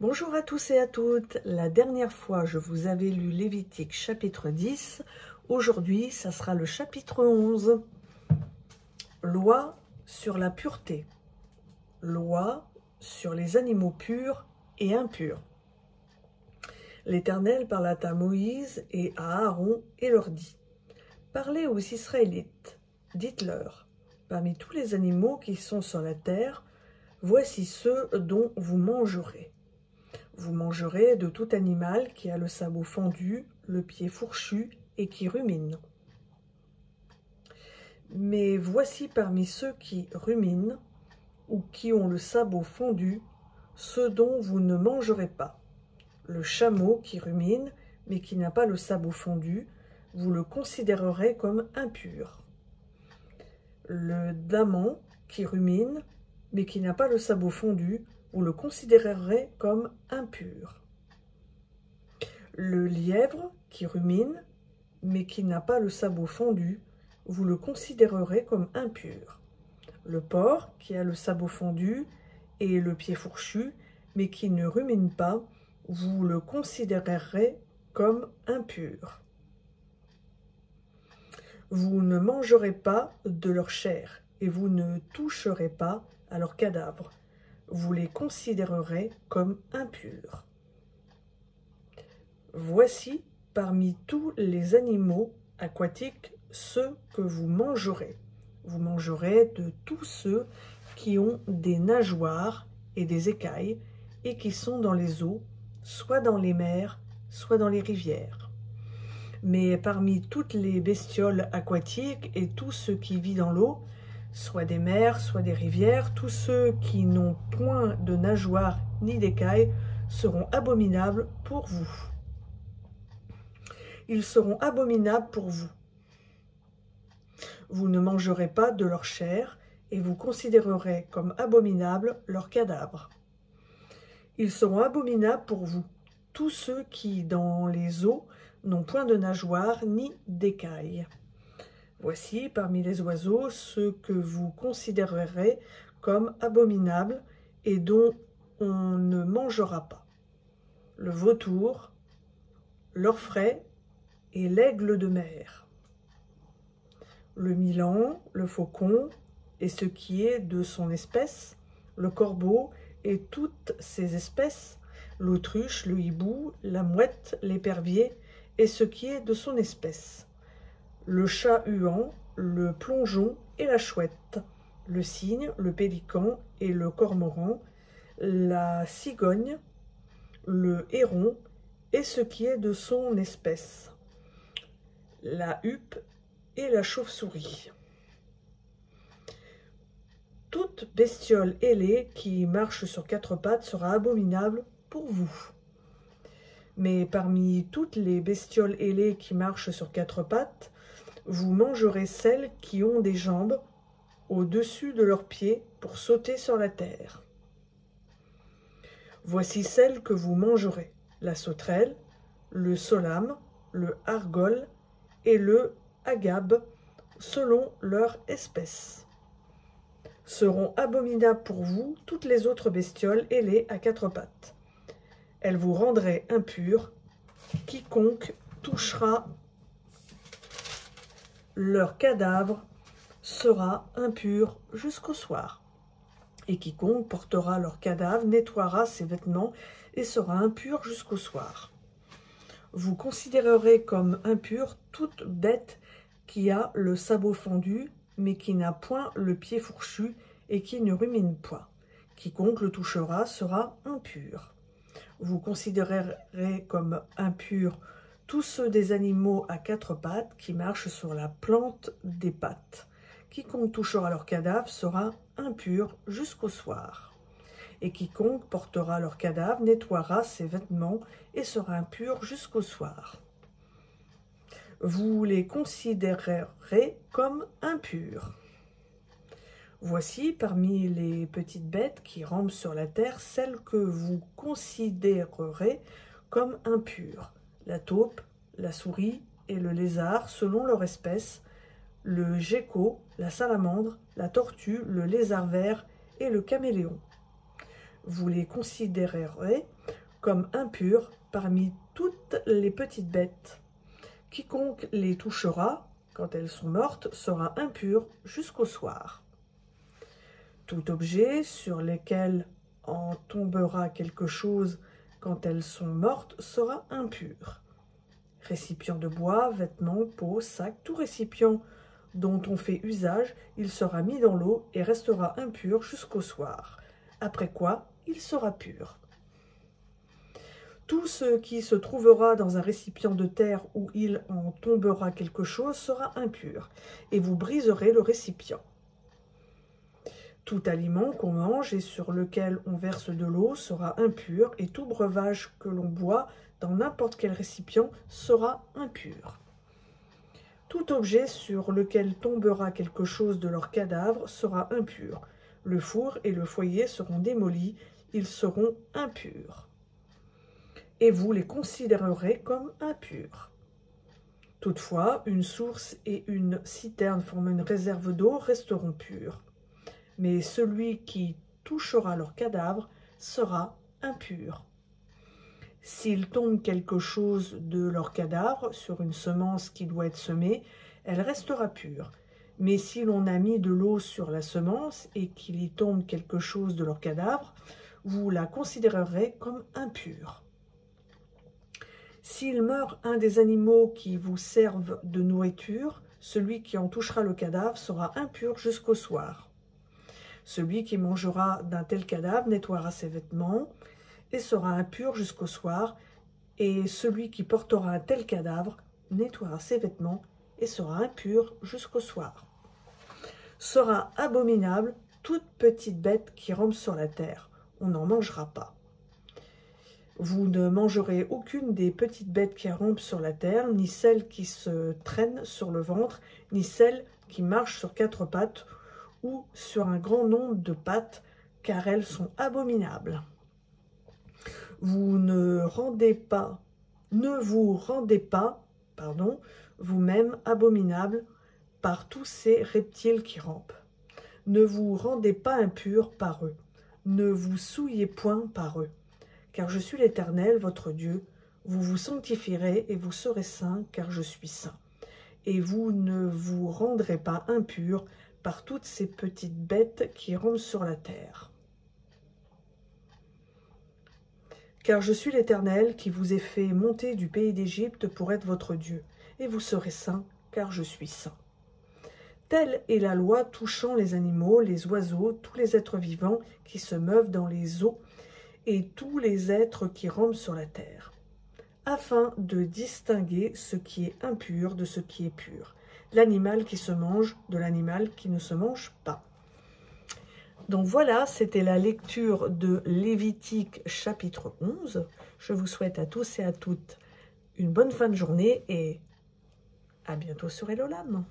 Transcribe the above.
Bonjour à tous et à toutes. La dernière fois, je vous avais lu Lévitique chapitre 10. Aujourd'hui, ça sera le chapitre 11. Loi sur la pureté. Loi sur les animaux purs et impurs. L'Éternel parla à Moïse et à Aaron et leur dit : Parlez aux Israélites, dites-leur, parmi tous les animaux qui sont sur la terre, voici ceux dont vous mangerez. Vous mangerez de tout animal qui a le sabot fendu, le pied fourchu et qui rumine. Mais voici parmi ceux qui ruminent ou qui ont le sabot fendu, ceux dont vous ne mangerez pas. Le chameau qui rumine, mais qui n'a pas le sabot fendu, vous le considérerez comme impur. Le daman qui rumine, mais qui n'a pas le sabot fondu, vous le considérerez comme impur. Le lièvre qui rumine, mais qui n'a pas le sabot fondu, vous le considérerez comme impur. Le porc qui a le sabot fondu et le pied fourchu, mais qui ne rumine pas, vous le considérerez comme impur. Vous ne mangerez pas de leur chair, et vous ne toucherez pas à leurs cadavres. Vous les considérerez comme impurs. Voici parmi tous les animaux aquatiques ceux que vous mangerez. Vous mangerez de tous ceux qui ont des nageoires et des écailles et qui sont dans les eaux, soit dans les mers, soit dans les rivières. Mais parmi toutes les bestioles aquatiques et tout ce qui vit dans l'eau, soit des mers, soit des rivières, tous ceux qui n'ont point de nageoires ni d'écailles seront abominables pour vous. Ils seront abominables pour vous. Vous ne mangerez pas de leur chair, et vous considérerez comme abominables leurs cadavres. Ils seront abominables pour vous, tous ceux qui, dans les eaux, n'ont point de nageoires ni d'écailles. Voici parmi les oiseaux ceux que vous considérerez comme abominables et dont on ne mangera pas. Le vautour, l'orfraie et l'aigle de mer. Le milan, le faucon et ce qui est de son espèce, le corbeau et toutes ses espèces, l'autruche, le hibou, la mouette, l'épervier et ce qui est de son espèce. Le chat-huant, le plongeon et la chouette, le cygne, le pélican et le cormoran, la cigogne, le héron et ce qui est de son espèce, la huppe et la chauve-souris. Toute bestiole ailée qui marche sur quatre pattes sera abominable pour vous. Mais parmi toutes les bestioles ailées qui marchent sur quatre pattes, vous mangerez celles qui ont des jambes au-dessus de leurs pieds pour sauter sur la terre. Voici celles que vous mangerez, la sauterelle, le solame, le argol et le agabe, selon leur espèce. Seront abominables pour vous toutes les autres bestioles ailées à quatre pattes. Elles vous rendraient impurs. Quiconque touchera leur cadavre sera impur jusqu'au soir. Et quiconque portera leur cadavre nettoiera ses vêtements et sera impur jusqu'au soir. Vous considérerez comme impure toute bête qui a le sabot fendu, mais qui n'a point le pied fourchu et qui ne rumine point. Quiconque le touchera sera impur. Vous considérerez comme impurs tous ceux des animaux à quatre pattes qui marchent sur la plante des pattes. Quiconque touchera leur cadavre sera impur jusqu'au soir. Et quiconque portera leur cadavre nettoiera ses vêtements et sera impur jusqu'au soir. Vous les considérerez comme impurs. Voici parmi les petites bêtes qui rampent sur la terre celles que vous considérerez comme impures. La taupe, la souris et le lézard selon leur espèce, le gecko, la salamandre, la tortue, le lézard vert et le caméléon. Vous les considérerez comme impurs parmi toutes les petites bêtes. Quiconque les touchera, quand elles sont mortes, sera impur jusqu'au soir. Tout objet sur lequel en tombera quelque chose quand elles sont mortes sera impur. Récipient de bois, vêtements, peau, sac, tout récipient dont on fait usage, il sera mis dans l'eau et restera impur jusqu'au soir, après quoi il sera pur. Tout ce qui se trouvera dans un récipient de terre où il en tombera quelque chose sera impur, et vous briserez le récipient. Tout aliment qu'on mange et sur lequel on verse de l'eau sera impur, et tout breuvage que l'on boit dans n'importe quel récipient sera impur. Tout objet sur lequel tombera quelque chose de leur cadavre sera impur. Le four et le foyer seront démolis, ils seront impurs. Et vous les considérerez comme impurs. Toutefois, une source et une citerne formant une réserve d'eau resteront purs. Mais celui qui touchera leur cadavre sera impur. S'il tombe quelque chose de leur cadavre sur une semence qui doit être semée, elle restera pure. Mais si l'on a mis de l'eau sur la semence et qu'il y tombe quelque chose de leur cadavre, vous la considérerez comme impure. S'il meurt un des animaux qui vous servent de nourriture, celui qui en touchera le cadavre sera impur jusqu'au soir. Celui qui mangera d'un tel cadavre nettoiera ses vêtements et sera impur jusqu'au soir, et celui qui portera un tel cadavre nettoiera ses vêtements et sera impur jusqu'au soir. Sera abominable toute petite bête qui rampe sur la terre, on n'en mangera pas. Vous ne mangerez aucune des petites bêtes qui rampent sur la terre, ni celles qui se traînent sur le ventre, ni celles qui marchent sur 4 pattes ou sur un grand nombre de pattes, car elles sont abominables. Vous ne vous rendez pas, vous-même abominable par tous ces reptiles qui rampent. Ne vous rendez pas impurs par eux, ne vous souillez point par eux. Car je suis l'Éternel, votre Dieu, vous vous sanctifierez et vous serez saints, car je suis saint. Et vous ne vous rendrez pas impurs par toutes ces petites bêtes qui rampent sur la terre. Car je suis l'Éternel qui vous ai fait monter du pays d'Égypte pour être votre Dieu, et vous serez saints, car je suis saint. Telle est la loi touchant les animaux, les oiseaux, tous les êtres vivants qui se meuvent dans les eaux, et tous les êtres qui rampent sur la terre, afin de distinguer ce qui est impur de ce qui est pur, l'animal qui se mange de l'animal qui ne se mange pas. Donc voilà, c'était la lecture de Lévitique chapitre 11. Je vous souhaite à tous et à toutes une bonne fin de journée et à bientôt sur Elolam.